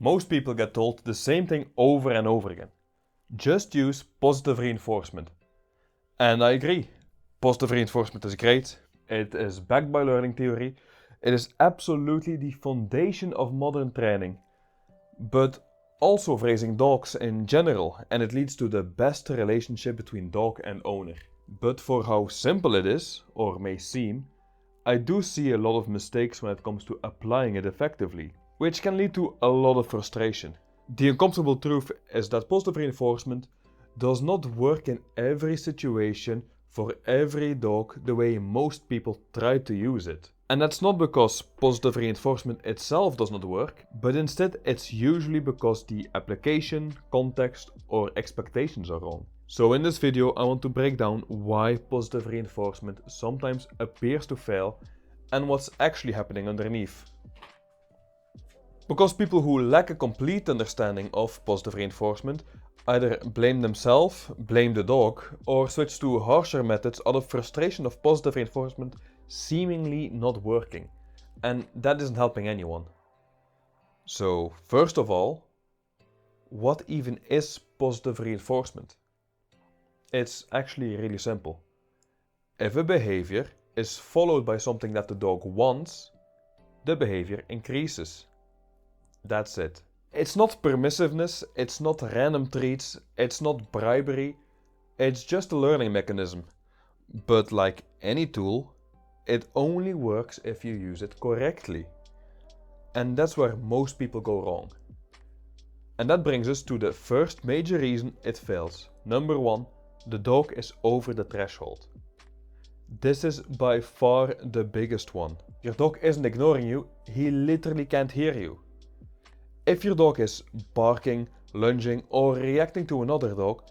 Most people get told the same thing over and over again. Just use positive reinforcement. And I agree. Positive reinforcement is great. It is backed by learning theory. It is absolutely the foundation of modern training. But also of raising dogs in general, and it leads to the best relationship between dog and owner. But for how simple it is, or may seem, I do see a lot of mistakes when it comes to applying it effectively, which can lead to a lot of frustration. The uncomfortable truth is that positive reinforcement does not work in every situation for every dog the way most people try to use it. And that's not because positive reinforcement itself does not work, but instead it's usually because the application, context, or expectations are wrong. So in this video I want to break down why positive reinforcement sometimes appears to fail and what's actually happening underneath. Because people who lack a complete understanding of positive reinforcement either blame themselves, blame the dog, or switch to harsher methods out of frustration of positive reinforcement seemingly not working. And that isn't helping anyone. So, first of all, what even is positive reinforcement? It's actually really simple. If a behavior is followed by something that the dog wants, the behavior increases. That's it. It's not permissiveness, it's not random treats, it's not bribery, it's just a learning mechanism. But like any tool, it only works if you use it correctly. And that's where most people go wrong. And that brings us to the first major reason it fails. Number 1, the dog is over the threshold. This is by far the biggest one. Your dog isn't ignoring you, he literally can't hear you. If your dog is barking, lunging, or reacting to another dog,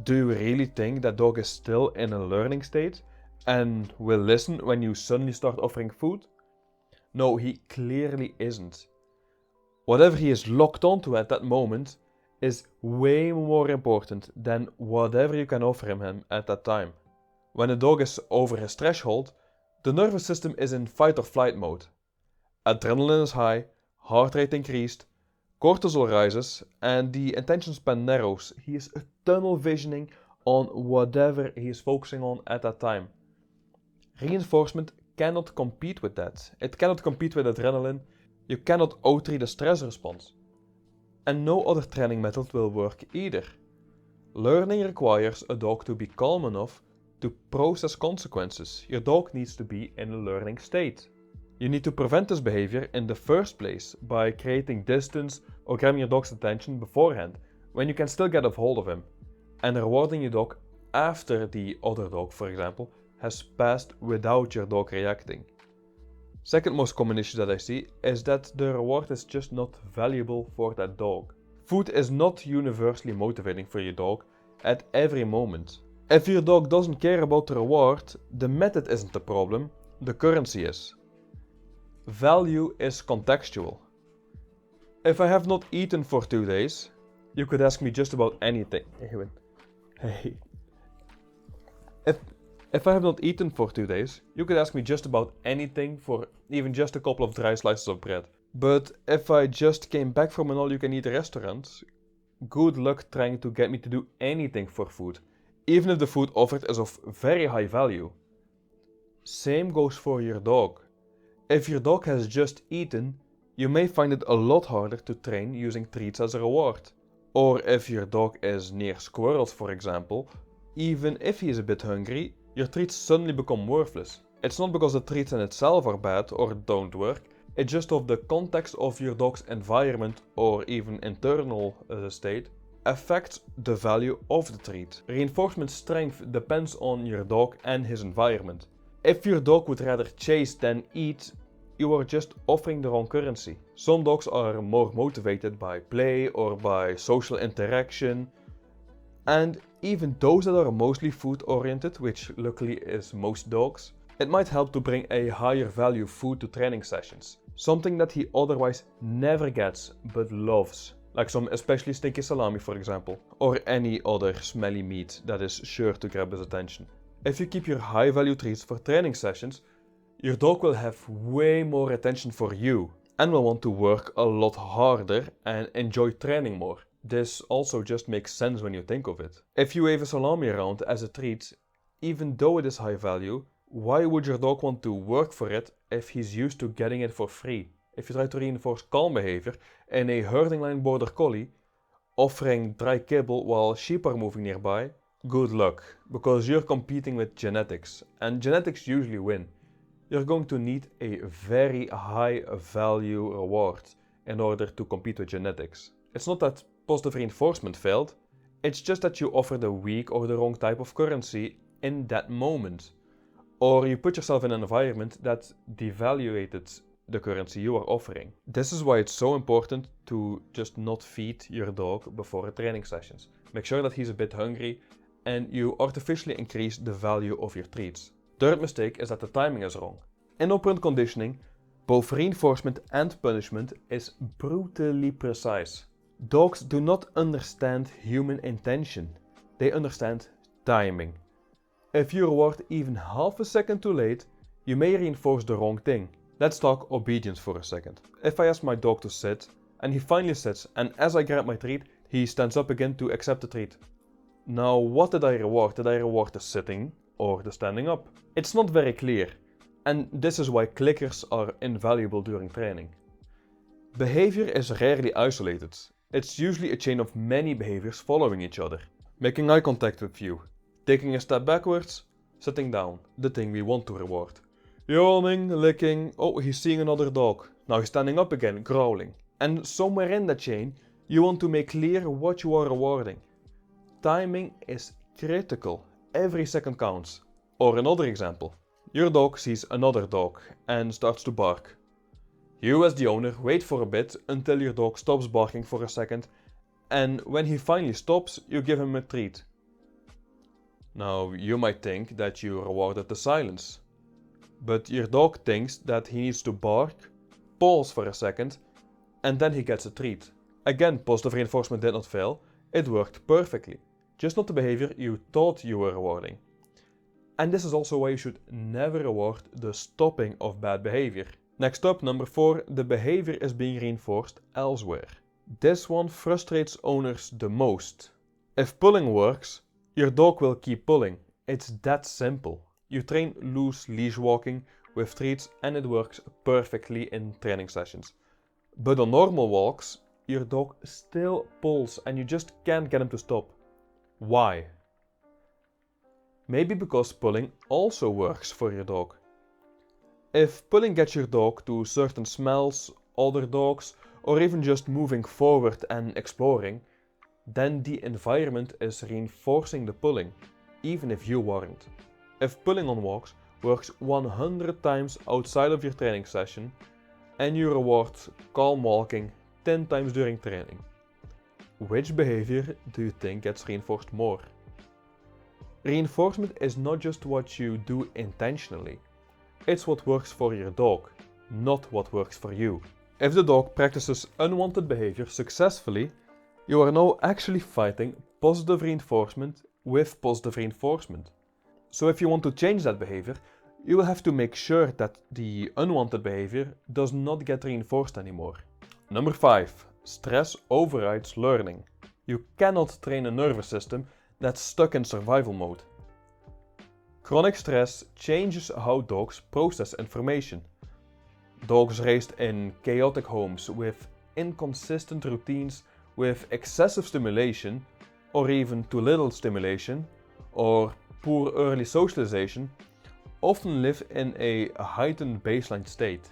do you really think that dog is still in a learning state and will listen when you suddenly start offering food? No, he clearly isn't. Whatever he is locked onto at that moment is way more important than whatever you can offer him at that time. When a dog is over his threshold, the nervous system is in fight or flight mode. Adrenaline is high, heart rate increased, cortisol rises, and the attention span narrows. He is tunnel visioning on whatever he is focusing on at that time. Reinforcement cannot compete with that. It cannot compete with adrenaline. You cannot out-treat the stress response. And no other training method will work either. Learning requires a dog to be calm enough to process consequences. Your dog needs to be in a learning state. You need to prevent this behavior in the first place by creating distance or grabbing your dog's attention beforehand, when you can still get a hold of him, and rewarding your dog after the other dog, for example, has passed without your dog reacting. Second most common issue that I see is that the reward is just not valuable for that dog. Food is not universally motivating for your dog at every moment. If your dog doesn't care about the reward, the method isn't the problem, the currency is. Value is contextual. If I have not eaten for 2 days, you could ask me just about anything. Hey. If I have not eaten for 2 days, you could ask me just about anything for even just a couple of dry slices of bread. But if I just came back from an all-you-can-eat restaurant, good luck trying to get me to do anything for food, even if the food offered is of very high value. Same goes for your dog. If your dog has just eaten, you may find it a lot harder to train using treats as a reward. Or if your dog is near squirrels, for example, even if he is a bit hungry, your treats suddenly become worthless. It's not because the treats in itself are bad or don't work, it's just of the context of your dog's environment or even internal state affects the value of the treat. Reinforcement strength depends on your dog and his environment. If your dog would rather chase than eat, you are just offering the wrong currency. Some dogs are more motivated by play or by social interaction, and even those that are mostly food oriented, which luckily is most dogs, it might help to bring a higher value food to training sessions. Something that he otherwise never gets but loves, like some especially stinky salami for example, or any other smelly meat that is sure to grab his attention. If you keep your high value treats for training sessions, your dog will have way more attention for you. and will want to work a lot harder and enjoy training more. This also just makes sense when you think of it. If you wave a salami around as a treat, even though it is high value, why would your dog want to work for it if he's used to getting it for free? If you try to reinforce calm behavior in a herding line border collie, offering dry kibble while sheep are moving nearby, good luck, because you're competing with genetics, and genetics usually win. You're going to need a very high value reward in order to compete with genetics. It's not that positive reinforcement failed, it's just that you offered a weak or the wrong type of currency in that moment. Or you put yourself in an environment that devaluated the currency you are offering. This is why it's so important to just not feed your dog before training sessions. Make sure that he's a bit hungry and you artificially increase the value of your treats. Third mistake is that the timing is wrong. In operant conditioning, both reinforcement and punishment is brutally precise. Dogs do not understand human intention. They understand timing. If you reward even half a second too late, you may reinforce the wrong thing. Let's talk obedience for a second. If I ask my dog to sit, and he finally sits, and as I grab my treat, he stands up again to accept the treat. Now, what did I reward? Did I reward the sitting or the standing up? It's not very clear, and this is why clickers are invaluable during training. Behavior is rarely isolated. It's usually a chain of many behaviors following each other. Making eye contact with you, taking a step backwards, sitting down, the thing we want to reward. Yawning, licking, oh, he's seeing another dog. Now he's standing up again, growling. And somewhere in that chain, you want to make clear what you are rewarding. Timing is critical. Every second counts. Or another example. Your dog sees another dog and starts to bark. You as the owner wait for a bit until your dog stops barking for a second, and when he finally stops, you give him a treat. Now, you might think that you rewarded the silence. But your dog thinks that he needs to bark, pause for a second, and then he gets a treat. Again, positive reinforcement did not fail, it worked perfectly. Just not the behavior you thought you were rewarding. And this is also why you should never reward the stopping of bad behavior. Next up, number 4, the behavior is being reinforced elsewhere. This one frustrates owners the most. If pulling works, your dog will keep pulling. It's that simple. You train loose leash walking with treats and it works perfectly in training sessions. But on normal walks, your dog still pulls and you just can't get him to stop. Why? Maybe because pulling also works for your dog. If pulling gets your dog to certain smells, other dogs, or even just moving forward and exploring, then the environment is reinforcing the pulling, even if you weren't. If pulling on walks works 100 times outside of your training session, and you reward calm walking 10 times during training, which behavior do you think gets reinforced more? Reinforcement is not just what you do intentionally. It's what works for your dog, not what works for you. If the dog practices unwanted behavior successfully, you are now actually fighting positive reinforcement with positive reinforcement. So if you want to change that behavior, you will have to make sure that the unwanted behavior does not get reinforced anymore. Number 5. Stress overrides learning. You cannot train a nervous system that's stuck in survival mode. Chronic stress changes how dogs process information. Dogs raised in chaotic homes with inconsistent routines, with excessive stimulation, or even too little stimulation, or poor early socialization, often live in a heightened baseline state.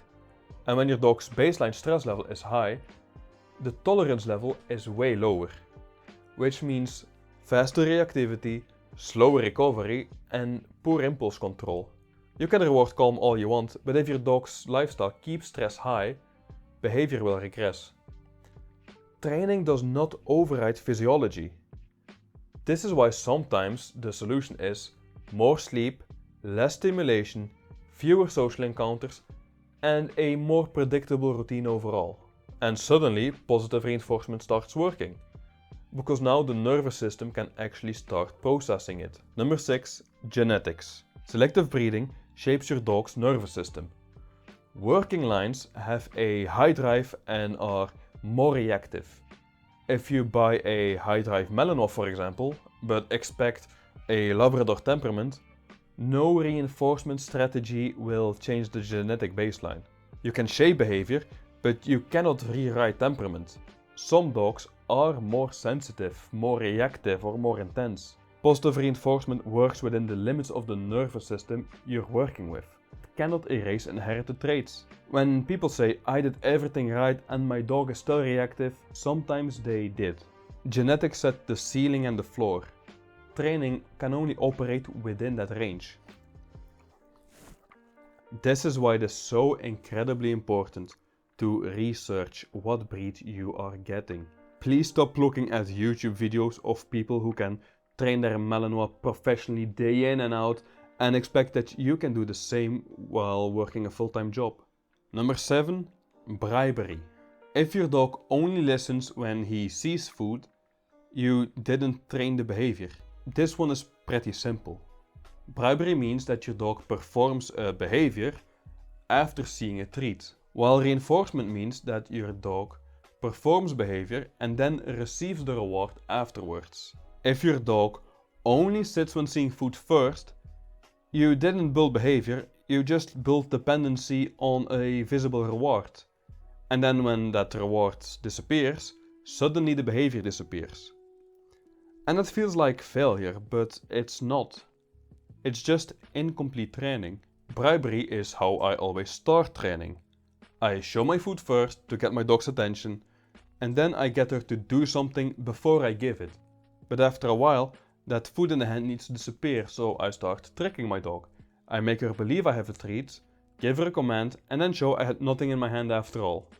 And when your dog's baseline stress level is high, the tolerance level is way lower, which means faster reactivity, slower recovery, and poor impulse control. You can reward calm all you want, but if your dog's lifestyle keeps stress high, behavior will regress. Training does not override physiology. This is why sometimes the solution is more sleep, less stimulation, fewer social encounters, and a more predictable routine overall. And suddenly, positive reinforcement starts working, because now the nervous system can actually start processing it. Number 6. Genetics. Selective breeding shapes your dog's nervous system. Working lines have a high drive and are more reactive. If you buy a high drive Malinois, for example, but expect a Labrador temperament, no reinforcement strategy will change the genetic baseline. You can shape behavior, but you cannot rewrite temperament. Some dogs are more sensitive, more reactive, or more intense. Positive reinforcement works within the limits of the nervous system you're working with. It cannot erase inherited traits. When people say, I did everything right and my dog is still reactive, sometimes they did. Genetics set the ceiling and the floor. Training can only operate within that range. This is why it is so incredibly important to research what breed you are getting. Please stop looking at YouTube videos of people who can train their Malinois professionally day in and out and expect that you can do the same while working a full-time job. Number 7. Bribery. If your dog only listens when he sees food, you didn't train the behavior. This one is pretty simple. Bribery means that your dog performs a behavior after seeing a treat, while reinforcement means that your dog performs behavior and then receives the reward afterwards. If your dog only sits when seeing food first, you didn't build behavior, you just built dependency on a visible reward. And then when that reward disappears, suddenly the behavior disappears. And that feels like failure, but it's not. It's just incomplete training. Bribery is how I always start training. I show my food first to get my dog's attention, and then I get her to do something before I give it. But after a while, that food in the hand needs to disappear, so I start tricking my dog. I make her believe I have a treat, give her a command, and then show I had nothing in my hand after all.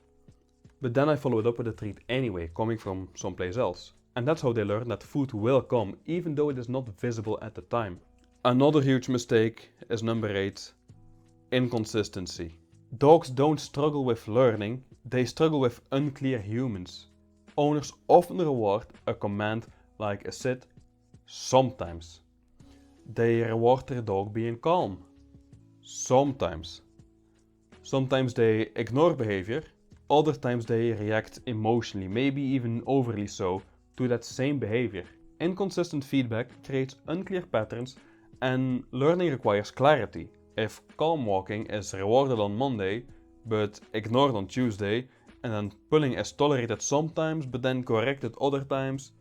But then I follow it up with a treat anyway, coming from someplace else. And that's how they learn that food will come, even though it is not visible at the time. Another huge mistake is number 8, inconsistency. Dogs don't struggle with learning, they struggle with unclear humans. Owners often reward a command like a sit, sometimes. They reward their dog being calm, sometimes. Sometimes they ignore behavior, other times they react emotionally, maybe even overly so, to that same behavior. Inconsistent feedback creates unclear patterns, and learning requires clarity. If calm walking is rewarded on Monday, but ignored on Tuesday, and then pulling is tolerated sometimes, but then corrected other times,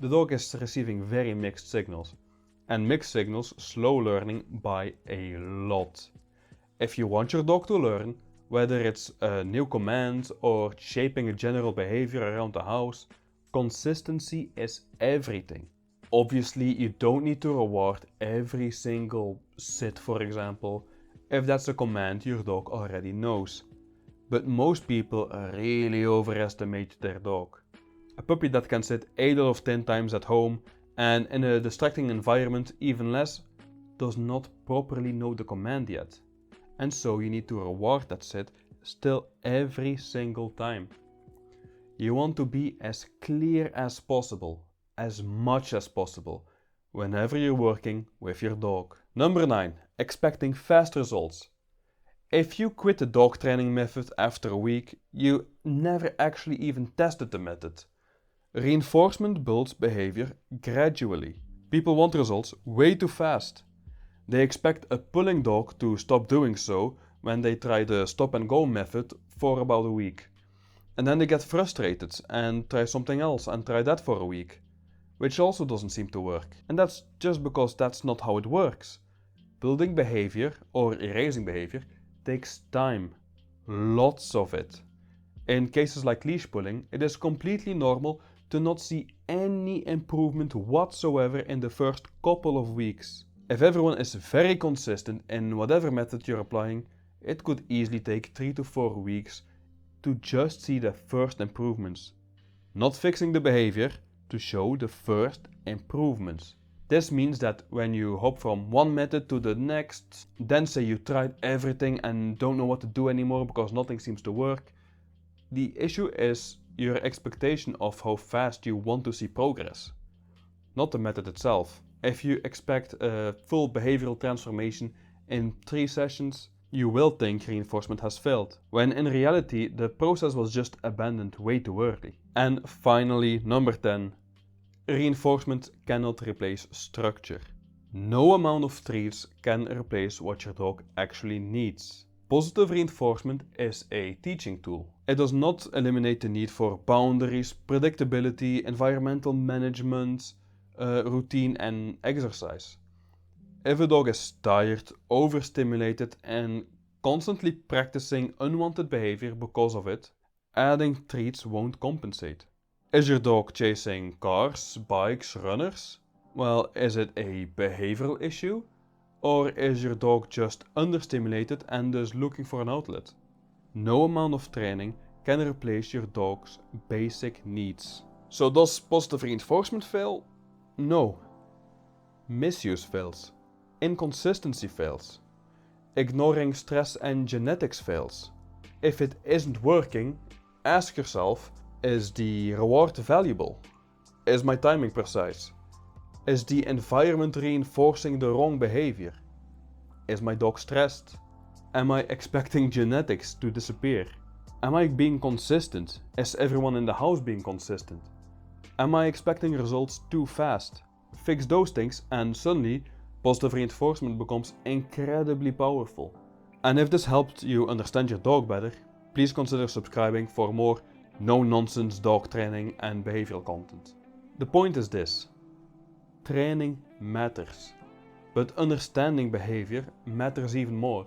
the dog is receiving very mixed signals. And mixed signals slow learning by a lot. If you want your dog to learn, whether it's a new command or shaping a general behavior around the house, consistency is everything. Obviously, you don't need to reward every single sit, for example, if that's a command your dog already knows. But most people really overestimate their dog. A puppy that can sit 8 out of 10 times at home and in a distracting environment even less, does not properly know the command yet. And so you need to reward that sit still every single time. You want to be as clear as possible, as much as possible, whenever you're working with your dog. Number 9. Expecting fast results. If you quit the dog training method after a week, you never actually even tested the method. Reinforcement builds behavior gradually. People want results way too fast. They expect a pulling dog to stop doing so when they try the stop and go method for about a week. And then they get frustrated and try something else and try that for a week, which also doesn't seem to work. And that's just because that's not how it works. Building behavior or erasing behavior takes time, lots of it. In cases like leash pulling, it is completely normal to not see any improvement whatsoever in the first couple of weeks. If everyone is very consistent in whatever method you're applying, it could easily take 3 to 4 weeks to just see the first improvements. Not fixing the behavior, to show the first improvements. This means that when you hop from one method to the next, then say you tried everything and don't know what to do anymore because nothing seems to work, the issue is your expectation of how fast you want to see progress, not the method itself. If you expect a full behavioral transformation in 3 sessions, You will think reinforcement has failed, when in reality the process was just abandoned way too early. And finally, number 10. Reinforcement cannot replace structure. No amount of treats can replace what your dog actually needs. Positive reinforcement is a teaching tool. It does not eliminate the need for boundaries, predictability, environmental management, routine and exercise. If a dog is tired, overstimulated and constantly practicing unwanted behavior because of it, adding treats won't compensate. Is your dog chasing cars, bikes, runners? Well, is it a behavioral issue? Or is your dog just understimulated and is looking for an outlet? No amount of training can replace your dog's basic needs. So does positive reinforcement fail? No. Misuse fails. Inconsistency fails. Ignoring stress and genetics fails. If it isn't working, ask yourself, is the reward valuable? Is my timing precise? Is the environment reinforcing the wrong behavior? Is my dog stressed? Am I expecting genetics to disappear? Am I being consistent? Is everyone in the house being consistent? Am I expecting results too fast? Fix those things and suddenly positive reinforcement becomes incredibly powerful. And if this helped you understand your dog better, please consider subscribing for more no-nonsense dog training and behavioral content. The point is this. Training matters, but understanding behavior matters even more.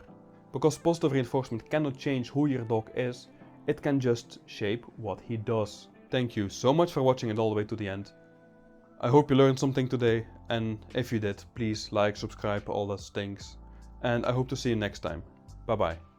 Because positive reinforcement cannot change who your dog is, it can just shape what he does. Thank you so much for watching it all the way to the end. I hope you learned something today, and if you did, please like, subscribe, all those things. And I hope to see you next time. Bye bye.